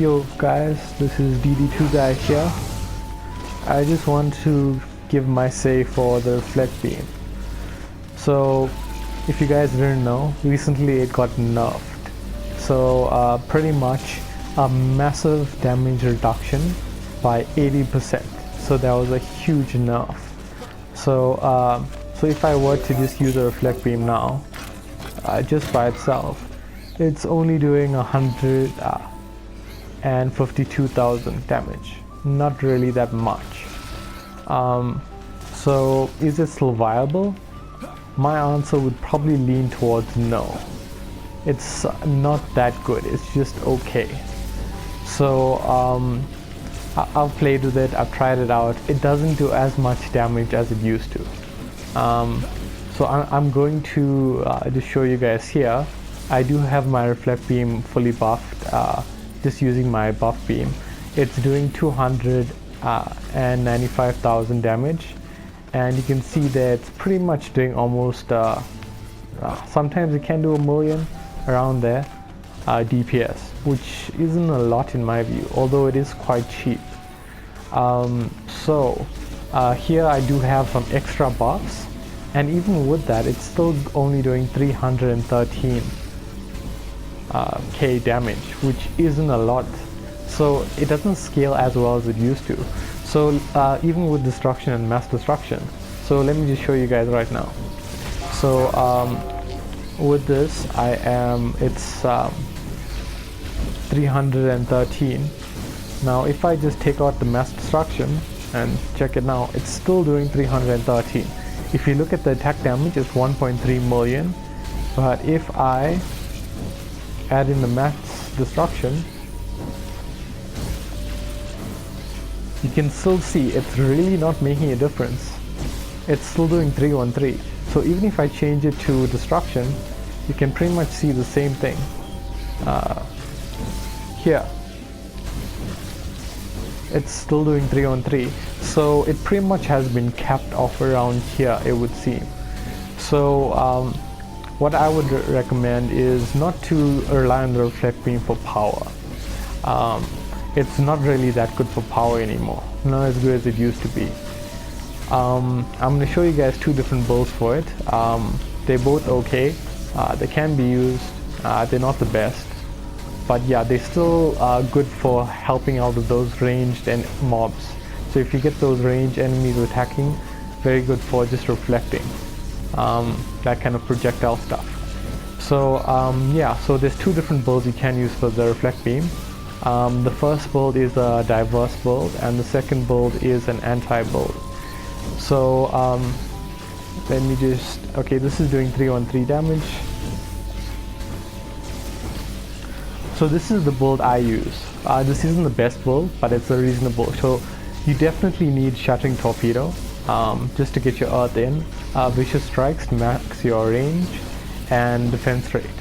Yo guys, this is DD2 guy here. I just want to give my say for the reflect beam. So if you guys didn't know, recently it got nerfed. So pretty much a massive damage reduction by 80%. So that was a huge nerf. So if I were to just use a reflect beam now, just by itself, it's only doing 152,000 damage. Not really that much. So is it still viable? My answer would probably lean towards no. It's not that good, it's just okay. So I've played with it, I've tried it out. It doesn't do as much damage as it used to. So I'm going to just show you guys here. I do have my reflect beam fully buffed, just using my buff beam. It's doing 295,000 damage, and you can see that it's pretty much doing almost sometimes it can do 1,000,000 around there DPS, which isn't a lot in my view, although it is quite cheap. Here I do have some extra buffs, and even with that it's still only doing 313 K damage, which isn't a lot. So it doesn't scale as well as it used to. So even with destruction and mass destruction. So let me just show you guys right now. So with this it's 313. Now if I just take out the mass destruction and check it now, it's still doing 313. If you look at the attack damage, it's 1.3 million, but if I add in the mass destruction, you can still see it's really not making a difference. It's still doing 313. So even if I change it to destruction, you can pretty much see the same thing here. It's still doing 313. So it pretty much has been capped off around here, it would seem. So what I would recommend is not to rely on the reflect beam for power. It's not really that good for power anymore, not as good as it used to be. I'm going to show you guys two different builds for it. They're both okay, they can be used, they're not the best, but yeah, they're still good for helping out with those ranged and mobs. So if you get those ranged enemies attacking, very good for just reflecting, that kind of projectile stuff. So yeah, so there's two different builds you can use for the reflect beam. The first build is a diverse build, and the second build is an anti build. So let me just, okay, this is doing 313 damage. So this is the build I use. This isn't the best build, but it's a reasonable. So you definitely need Shattering Torpedo just to get your earth in, vicious strikes to max your range, and defense rate.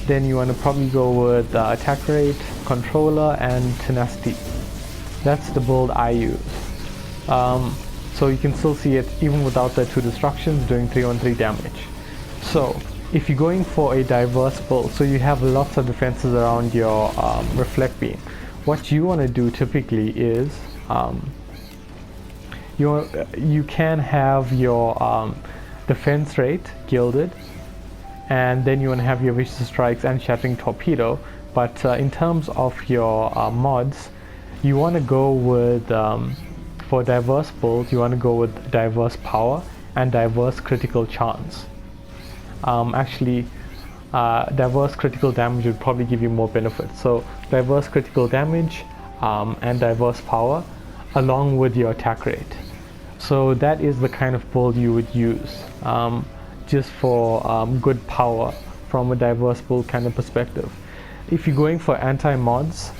Then you want to probably go with attack rate, controller, and tenacity. That's the build I use. So you can still see it even without the two destructions doing 313 damage. So if you're going for a diverse build, so you have lots of defenses around your reflect beam, what you want to do typically is you can have your defense rate gilded, and then you want to have your vicious strikes and shattering torpedo. But in terms of your mods, you want to go with for diverse builds, you want to go with diverse power and diverse critical chance. Diverse critical damage would probably give you more benefits. So diverse critical damage and diverse power along with your attack rate. So that is the kind of build you would use, just for good power from a diverse build kind of perspective. If you're going for anti-mods,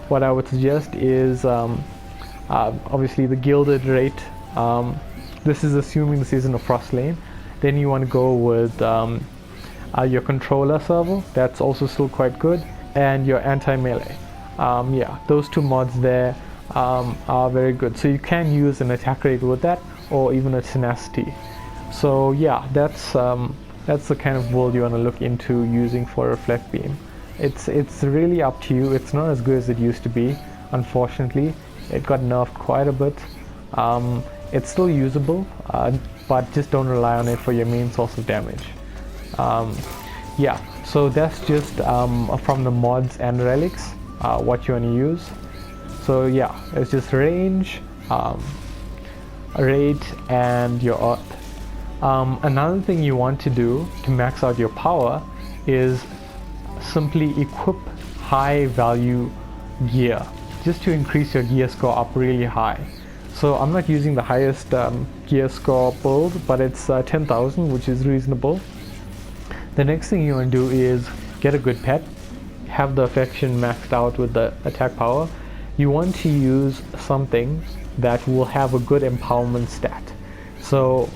what I would suggest is obviously the gilded rate. This is assuming this isn't a frost lane. Then you want to go with your controller servo, that's also still quite good, and your anti-melee. Yeah, those two mods there are very good. So you can use an attack rate with that, or even a tenacity. So yeah, that's the kind of build you want to look into using for reflect beam. it's really up to you. It's not as good as it used to be, unfortunately. It got nerfed quite a bit. It's still usable, but just don't rely on it for your main source of damage. Yeah, so that's just from the mods and relics, what you want to use. So yeah, it's just range, rate, and your earth. Another thing you want to do to max out your power is simply equip high value gear, just to increase your gear score up really high. So I'm not using the highest gear score build, but it's 10,000, which is reasonable. The next thing you want to do is get a good pet, have the affection maxed out with the attack power. You want to use something that will have a good empowerment stat. So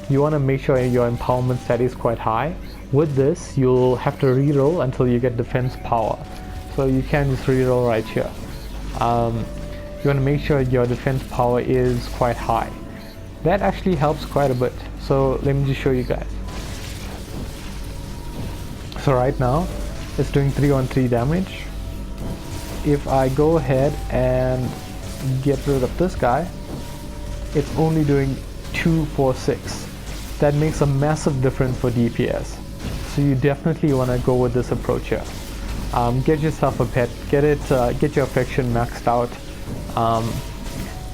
you want to make sure your empowerment stat is quite high. With this, you'll have to reroll until you get defense power. So you can just reroll right here. You want to make sure your defense power is quite high. That actually helps quite a bit. So let me just show you guys. So right now, it's doing 313 damage. If I go ahead and get rid of this guy, it's only doing 246. That makes a massive difference for DPS. So you definitely want to go with this approach here. Get yourself a pet, get your affection maxed out.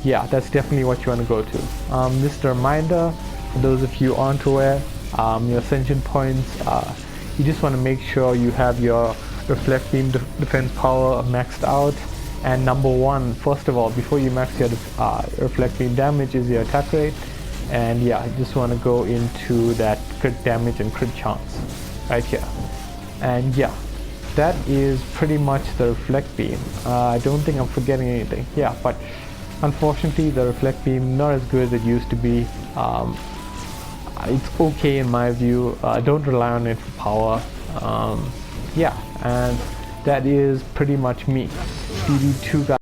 Yeah, that's definitely what you want to go to. Just a reminder, for those of you aren't aware, your ascension points, you just want to make sure you have your reflect beam defense power maxed out. And number one, first of all, before you max your reflect beam damage, is your attack rate. And yeah, you just want to go into that crit damage and crit chance right here. And yeah, that is pretty much the reflect beam. I don't think I'm forgetting anything. Yeah, but unfortunately the reflect beam not as good as it used to be. It's okay in my view. Don't rely on it for power. Yeah, and that is pretty much me. DD2 guys.